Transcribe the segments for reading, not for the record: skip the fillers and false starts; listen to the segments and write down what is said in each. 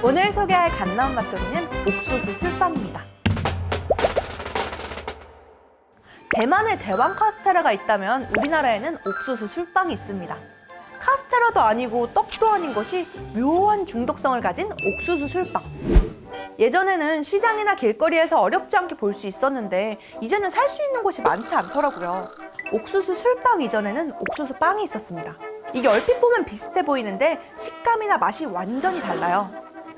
오늘 소개할 갓 나온 맛돌이는 옥수수 술빵입니다. 대만에 대왕 카스테라가 있다면 우리나라에는 옥수수 술빵이 있습니다. 카스테라도 아니고 떡도 아닌 것이 묘한 중독성을 가진 옥수수 술빵. 예전에는 시장이나 길거리에서 어렵지 않게 볼 수 있었는데 이제는 살 수 있는 곳이 많지 않더라고요. 옥수수 술빵 이전에는 옥수수 빵이 있었습니다. 이게 얼핏 보면 비슷해 보이는데 식감이나 맛이 완전히 달라요.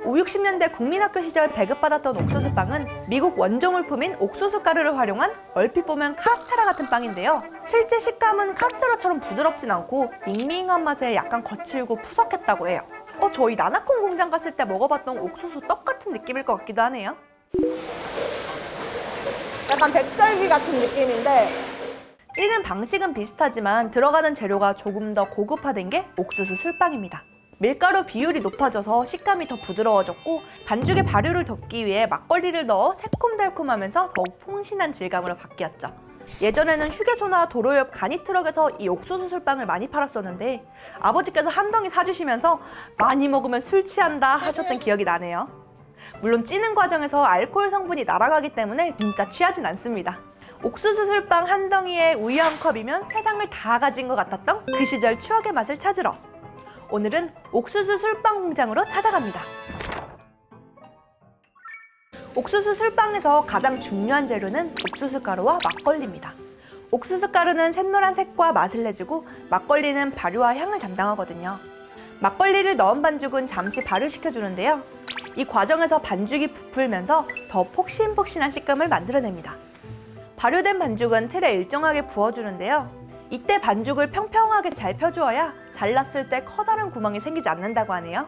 5, 60년대 국민학교 시절 배급받았던 옥수수빵은 미국 원조물품인 옥수수 가루를 활용한 얼핏 보면 카스테라 같은 빵인데요. 실제 식감은 카스테라처럼 부드럽진 않고 밍밍한 맛에 약간 거칠고 푸석했다고 해요. 저희 나나콘 공장 갔을 때 먹어봤던 옥수수 떡 같은 느낌일 것 같기도 하네요. 약간 백설기 같은 느낌인데 찌는 방식은 비슷하지만 들어가는 재료가 조금 더 고급화된 게 옥수수 술빵입니다. 밀가루 비율이 높아져서 식감이 더 부드러워졌고 반죽에 발효를 덮기 위해 막걸리를 넣어 새콤달콤하면서 더욱 풍신한 질감으로 바뀌었죠. 예전에는 휴게소나 도로 옆 간이트럭에서 이 옥수수 술빵을 많이 팔았었는데 아버지께서 한 덩이 사주시면서 많이 먹으면 술 취한다 하셨던 기억이 나네요. 물론 찌는 과정에서 알코올 성분이 날아가기 때문에 진짜 취하진 않습니다. 옥수수 술빵 한 덩이에 우유 한 컵이면 세상을 다 가진 것 같았던 그 시절 추억의 맛을 찾으러 오늘은 옥수수 술빵 공장으로 찾아갑니다. 옥수수 술빵에서 가장 중요한 재료는 옥수수 가루와 막걸리입니다. 옥수수 가루는 샛노란 색과 맛을 내주고 막걸리는 발효와 향을 담당하거든요. 막걸리를 넣은 반죽은 잠시 발효시켜주는데요. 이 과정에서 반죽이 부풀면서 더 폭신폭신한 식감을 만들어냅니다. 발효된 반죽은 틀에 일정하게 부어주는데요. 이때 반죽을 평평하게 잘 펴주어야 잘랐을 때 커다란 구멍이 생기지 않는다고 하네요.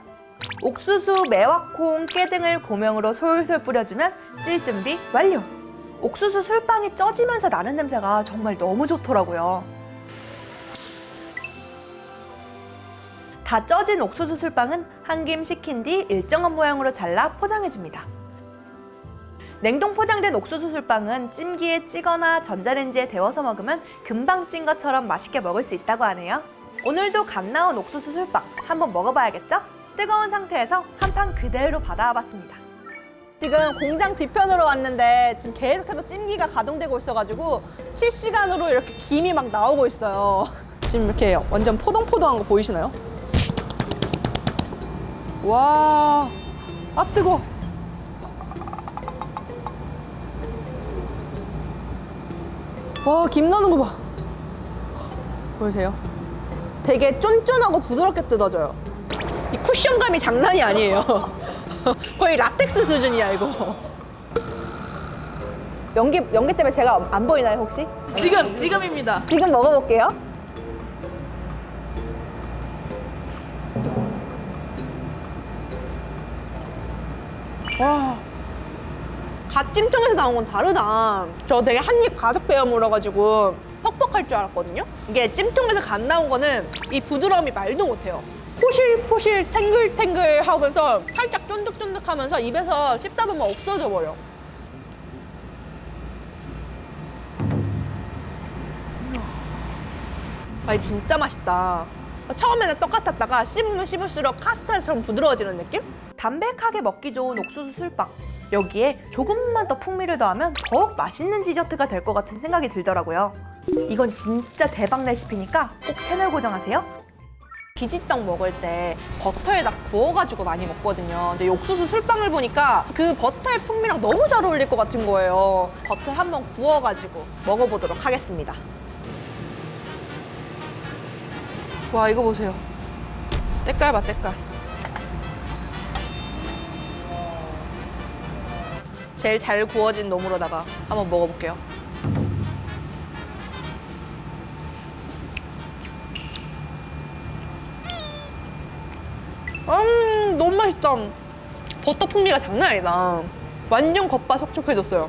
옥수수, 매화콩, 깨 등을 고명으로 솔솔 뿌려주면 찔 준비 완료! 옥수수 술빵이 쪄지면서 나는 냄새가 정말 너무 좋더라고요. 다 쪄진 옥수수 술빵은 한 김 식힌 뒤 일정한 모양으로 잘라 포장해줍니다. 냉동 포장된 옥수수 술빵은 찜기에 찌거나 전자레인지에 데워서 먹으면 금방 찐 것처럼 맛있게 먹을 수 있다고 하네요. 오늘도 갓 나온 옥수수 술빵 한번 먹어봐야겠죠? 뜨거운 상태에서 한 판 그대로 받아와 봤습니다. 지금 공장 뒤편으로 왔는데 지금 계속해서 찜기가 가동되고 있어가지고 실시간으로 이렇게 김이 막 나오고 있어요. 지금 이렇게 완전 포동포동한 거 보이시나요? 와, 아 뜨거. 와, 김 나는 거 봐. 보이세요? 되게 쫀쫀하고 부드럽게 뜯어져요. 이 쿠션감이 장난이 아니에요. 거의 라텍스 수준이야, 이거. 연기 때문에 제가 안 보이나요, 혹시? 지금입니다. 지금 먹어볼게요. 와, 갓 찜통에서 나온 건 다르다. 저 되게 한 입 가득 베어 물어가지고 퍽퍽할 줄 알았거든요. 이게 찜통에서 갓 나온 거는 이 부드러움이 말도 못해요. 포실포실 탱글탱글 하면서 살짝 쫀득쫀득하면서 입에서 씹다 보면 없어져 버려. 아, 진짜 맛있다. 처음에는 똑같았다가 씹으면 씹을수록 카스테라처럼 부드러워지는 느낌? 담백하게 먹기 좋은 옥수수 술빵. 여기에 조금만 더 풍미를 더하면 더욱 맛있는 디저트가 될 것 같은 생각이 들더라고요. 이건 진짜 대박 레시피니까 꼭 채널 고정하세요. 비지떡 먹을 때 버터에다 구워가지고 많이 먹거든요. 근데 이 옥수수 술빵을 보니까 그 버터의 풍미랑 너무 잘 어울릴 것 같은 거예요. 버터에 한번 구워가지고 먹어보도록 하겠습니다. 와, 이거 보세요. 때깔 봐, 때깔. 제일 잘 구워진 놈으로다가 한번 먹어볼게요. 너무 맛있다. 버터 풍미가 장난 아니다. 완전 겉바속촉해졌어요.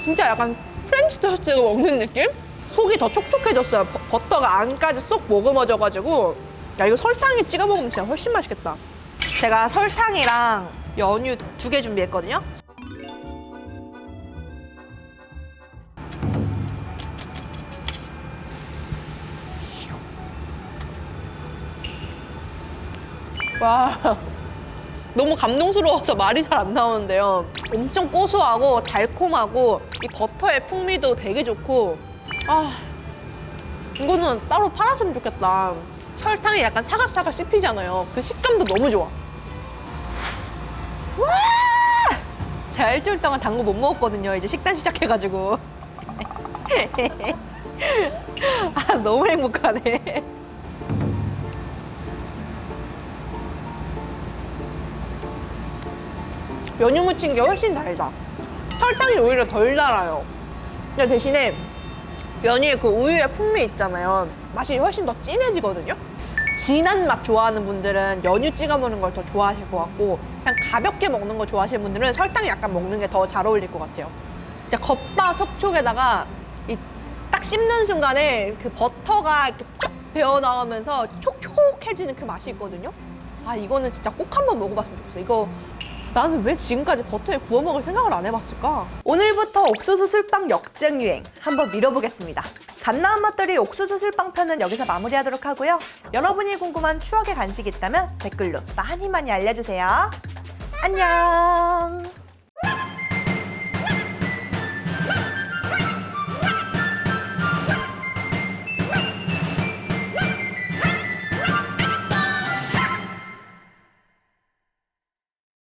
진짜 약간 프렌치 토스트 먹는 느낌? 속이 더 촉촉해졌어요. 버터가 안까지 쏙 머금어져가지고. 야, 이거 설탕에 찍어 먹으면 진짜 훨씬 맛있겠다. 제가 설탕이랑 연유 2개 준비했거든요. 와, 너무 감동스러워서 말이 잘 안 나오는데요. 엄청 고소하고 달콤하고 이 버터의 풍미도 되게 좋고 이거는 따로 팔았으면 좋겠다. 설탕이 약간 사각사각 씹히잖아요. 그 식감도 너무 좋아. 와! 제가 일주일 동안 단 거 못 먹었거든요. 이제 식단 시작해가지고. 너무 행복하네. 연유 묻힌 게 훨씬 달다. 설탕이 오히려 덜 달아요. 근데 대신에 연유의 그 우유의 풍미 있잖아요. 맛이 훨씬 더 진해지거든요. 진한 맛 좋아하는 분들은 연유 찍어 먹는 걸 더 좋아하실 것 같고 그냥 가볍게 먹는 거 좋아하시는 분들은 설탕 약간 먹는 게 더 잘 어울릴 것 같아요. 진짜 겉바 속촉에다가 이 딱 씹는 순간에 그 버터가 이렇게 쭉 배어 나오면서 촉촉해지는 그 맛이 있거든요. 이거는 진짜 꼭 한번 먹어봤으면 좋겠어. 이거 나는 왜 지금까지 버터에 구워 먹을 생각을 안 해봤을까? 오늘부터 옥수수 술빵 역주행 유행 한번 밀어보겠습니다. 갓 나온 맛돌이 옥수수 술빵 편은 여기서 마무리하도록 하고요. 여러분이 궁금한 추억의 간식이 있다면 댓글로 많이 알려주세요. 안녕.